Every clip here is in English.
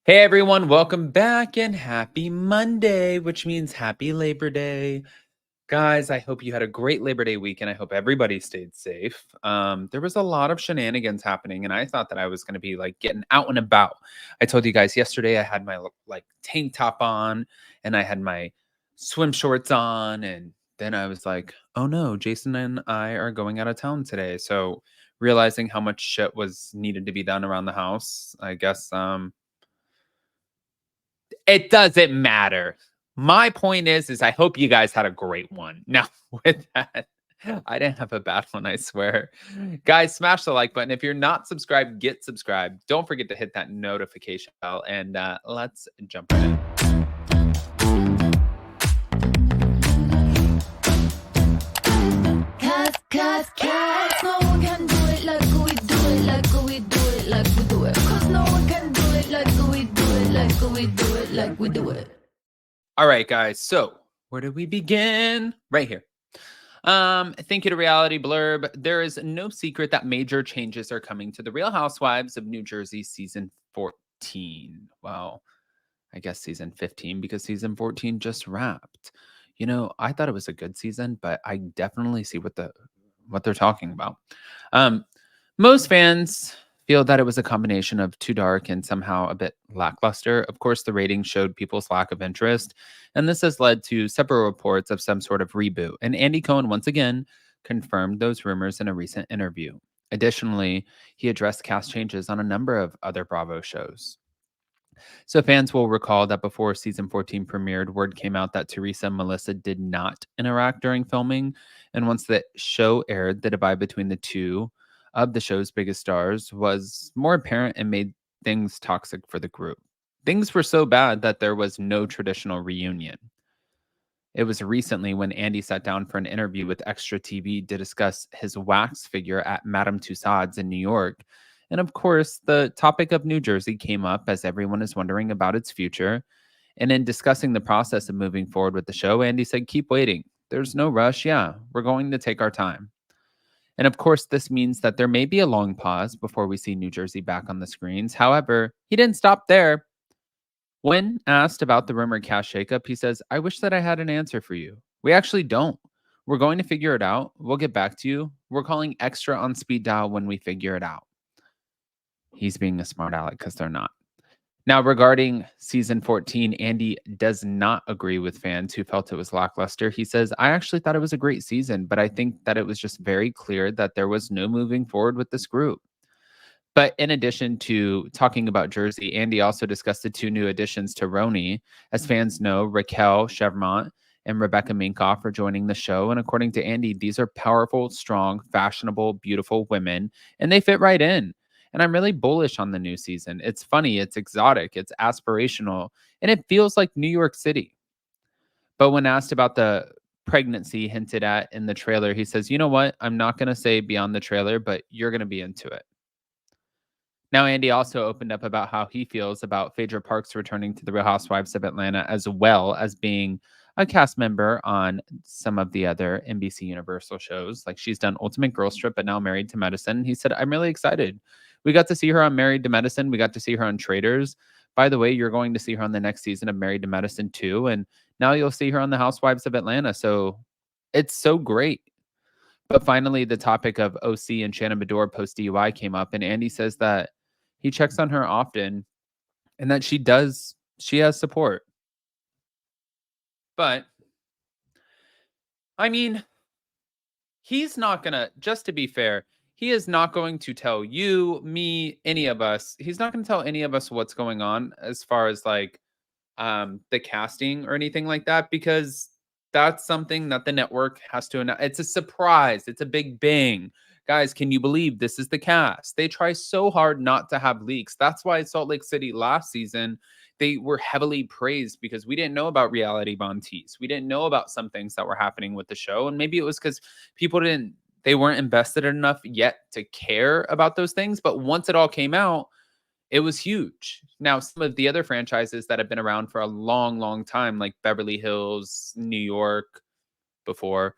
Hey everyone, welcome back and happy Monday, which means happy Labor Day. Guys, I hope you had a great Labor Day weekend. I hope everybody stayed safe. There was a lot of shenanigans happening, and I thought that I was going to be like getting out and about. I told you guys yesterday I had my like tank top on and I had my swim shorts on, and then I was like, oh no, Jason and I are going out of town today. So realizing how much shit was needed to be done around the house, I guess it doesn't matter. My point is I hope you guys had a great one. Now, with that, I didn't have a bad one, I swear. Guys, smash the like button. If you're not subscribed, get subscribed. Don't forget to hit that notification bell, and let's jump right in. Cause no one can do it like we do it, like we do it, like we do it. Cause no one can do it like we do it, like we do it, like we do it. All right, guys. So where do we begin? Right here. Thank you to Reality Blurb. There is no secret that major changes are coming to the Real Housewives of New Jersey season 14. Well, I guess season 15 because season 14 just wrapped. I thought it was a good season, but I definitely see what they're talking about. Um, Most fans feel that it was a combination of too dark and somehow a bit lackluster. Of course, the ratings showed people's lack of interest, and this has led to several reports of some sort of reboot. And Andy Cohen once again confirmed those rumors in a recent interview. Additionally, he addressed cast changes on a number of other Bravo shows. So fans will recall that before season 14 premiered, word came out that Teresa and Melissa did not interact during filming. And once the show aired, the divide between the two of the show's biggest stars was more apparent and made things toxic for the group. Things were so bad that there was no traditional reunion. It was recently when Andy sat down for an interview with Extra TV to discuss his wax figure at Madame Tussauds in New York. And of course, the topic of New Jersey came up as everyone is wondering about its future. And in discussing the process of moving forward with the show, Andy said, keep waiting. There's no rush. Yeah, we're going to take our time. And of course, this means that there may be a long pause before we see New Jersey back on the screens. However, he didn't stop there. When asked about the rumored cast shakeup, he says, I wish that I had an answer for you. We actually don't. We're going to figure it out. We'll get back to you. We're calling extra on speed dial when we figure it out. He's being a smart aleck because they're not. Now, regarding season 14, Andy does not agree with fans who felt it was lackluster. He says, I actually thought it was a great season, but I think that it was just very clear that there was no moving forward with this group. But in addition to talking about Jersey, Andy also discussed the two new additions to RHONJ. As fans know, Raquel Chevremont and Rebecca Minkoff are joining the show. And according to Andy, these are powerful, strong, fashionable, beautiful women, and they fit right in. And I'm really bullish on the new season. It's funny, it's exotic, it's aspirational, and it feels like New York City. But when asked about the pregnancy hinted at in the trailer, he says, you know what? I'm not going to say beyond the trailer, but you're going to be into it. Now, Andy also opened up about how he feels about Phaedra Parks returning to the Real Housewives of Atlanta, as well as being a cast member on some of the other NBC Universal shows. Like she's done Ultimate Girls Trip, but now Married to Medicine. He said, I'm really excited. We got to see her on Married to Medicine. We got to see her on Traders. By the way, you're going to see her on the next season of Married to Medicine too. And now you'll see her on the Housewives of Atlanta. So it's so great. But finally, the topic of OC and Shannon Bedore post DUI came up, and Andy says that he checks on her often and that she has support. But I mean, he's not gonna, just to be fair, he is not going to tell you, me, any of us. He's not going to tell any of us what's going on as far as like the casting or anything like that, because that's something that the network has to announce. It's a surprise. It's a big bang. Guys, can you believe this is the cast? They try so hard not to have leaks. That's why Salt Lake City last season, they were heavily praised because we didn't know about reality Bontees. We didn't know about some things that were happening with the show. And maybe it was because people they weren't invested enough yet to care about those things. But once it all came out, it was huge. Now, some of the other franchises that have been around for a long, long time, like Beverly Hills, New York, before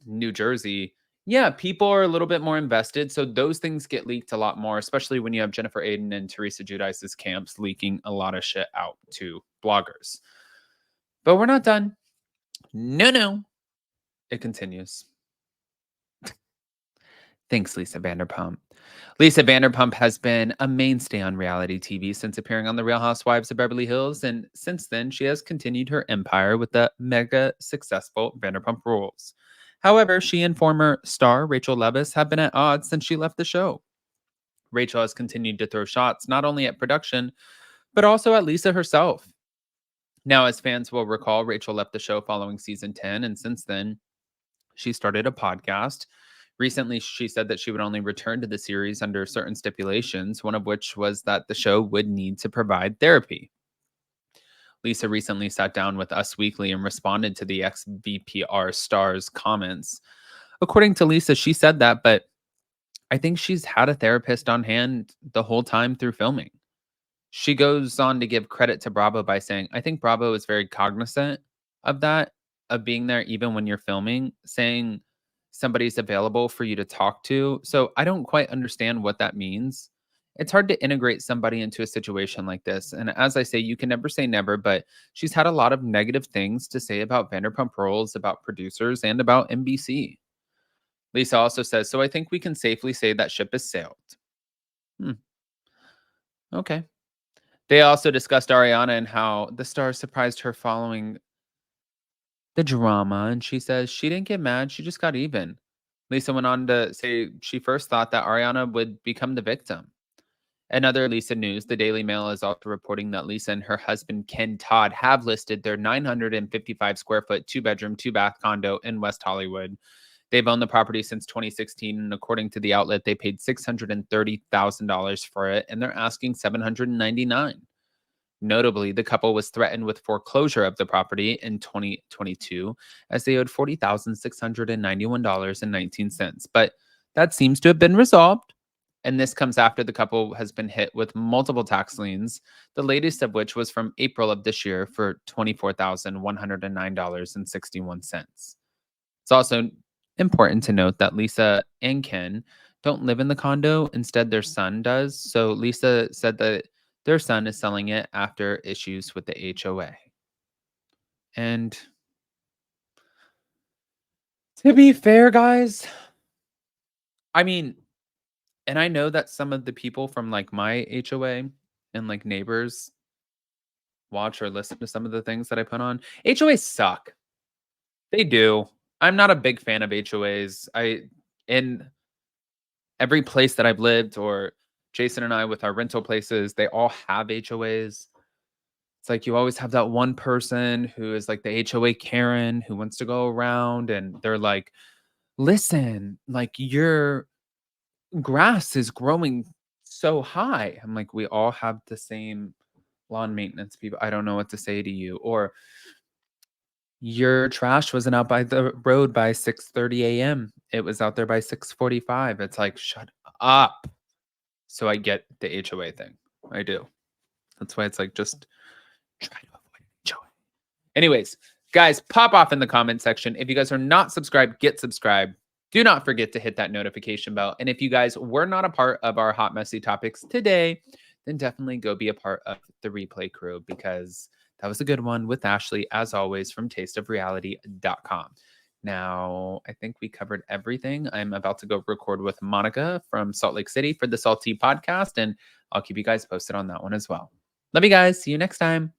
New Jersey, Yeah, people are a little bit more invested. So those things get leaked a lot more, especially when you have Jennifer Aiden and Teresa Giudice's camps leaking a lot of shit out to bloggers. But we're not done. No. It continues. Thanks, Lisa Vanderpump. Lisa Vanderpump has been a mainstay on reality TV since appearing on The Real Housewives of Beverly Hills, and since then, she has continued her empire with the mega successful Vanderpump Rules. However, she and former star Rachel Leviss have been at odds since she left the show. Rachel has continued to throw shots not only at production, but also at Lisa herself. Now, as fans will recall, Rachel left the show following season 10, and since then, she started a podcast. Recently, she said that she would only return to the series under certain stipulations, one of which was that the show would need to provide therapy. Lisa recently sat down with Us Weekly and responded to the ex VPR star's comments. According to Lisa, she said that, but I think she's had a therapist on hand the whole time through filming. She goes on to give credit to Bravo by saying, I think Bravo is very cognizant of that, of being there even when you're filming, saying somebody's available for you to talk to. So I don't quite understand what that means. It's hard to integrate somebody into a situation like this. And as I say, you can never say never, but she's had a lot of negative things to say about Vanderpump Rules, about producers, and about NBC. Lisa also says, so I think we can safely say that ship has sailed. Okay. They also discussed Ariana and how the star surprised her following the drama, and she says she didn't get mad, she just got even. Lisa went on to say she first thought that Ariana would become the victim. In other Lisa news, the Daily Mail is also reporting that Lisa and her husband Ken Todd have listed their 955 square foot, 2-bedroom, 2-bath condo in West Hollywood. They've owned the property since 2016, and according to the outlet, they paid $630,000 for it, and they're asking $799,000. Notably, the couple was threatened with foreclosure of the property in 2022 as they owed $40,691.19. But that seems to have been resolved. And this comes after the couple has been hit with multiple tax liens, the latest of which was from April of this year for $24,109.61. It's also important to note that Lisa and Ken don't live in the condo. Instead, their son does. So Lisa said that their son is selling it after issues with the HOA. And to be fair, guys, I mean, and I know that some of the people from like my HOA and like neighbors watch or listen to some of the things that I put on. HOAs suck. They do. I'm not a big fan of HOAs. In every place that I've lived, or Jason and I with our rental places, they all have HOAs. It's like you always have that one person who is like the HOA Karen who wants to go around and they're like, listen, like your grass is growing so high. I'm like, we all have the same lawn maintenance people. I don't know what to say to you. Or your trash wasn't out by the road by 6:30 a.m. It was out there by 6:45. It's like, shut up. So I get the HOA thing. I do. That's why it's like, just try to avoid HOA. Anyways, guys, pop off in the comment section. If you guys are not subscribed, get subscribed. Do not forget to hit that notification bell. And if you guys were not a part of our hot, messy topics today, then definitely go be a part of the replay crew, because that was a good one with Ashley, as always, from tasteofreality.com. Now, I think we covered everything. I'm about to go record with Monica from Salt Lake City for the Salty podcast, and I'll keep you guys posted on that one as well. Love you guys. See you next time.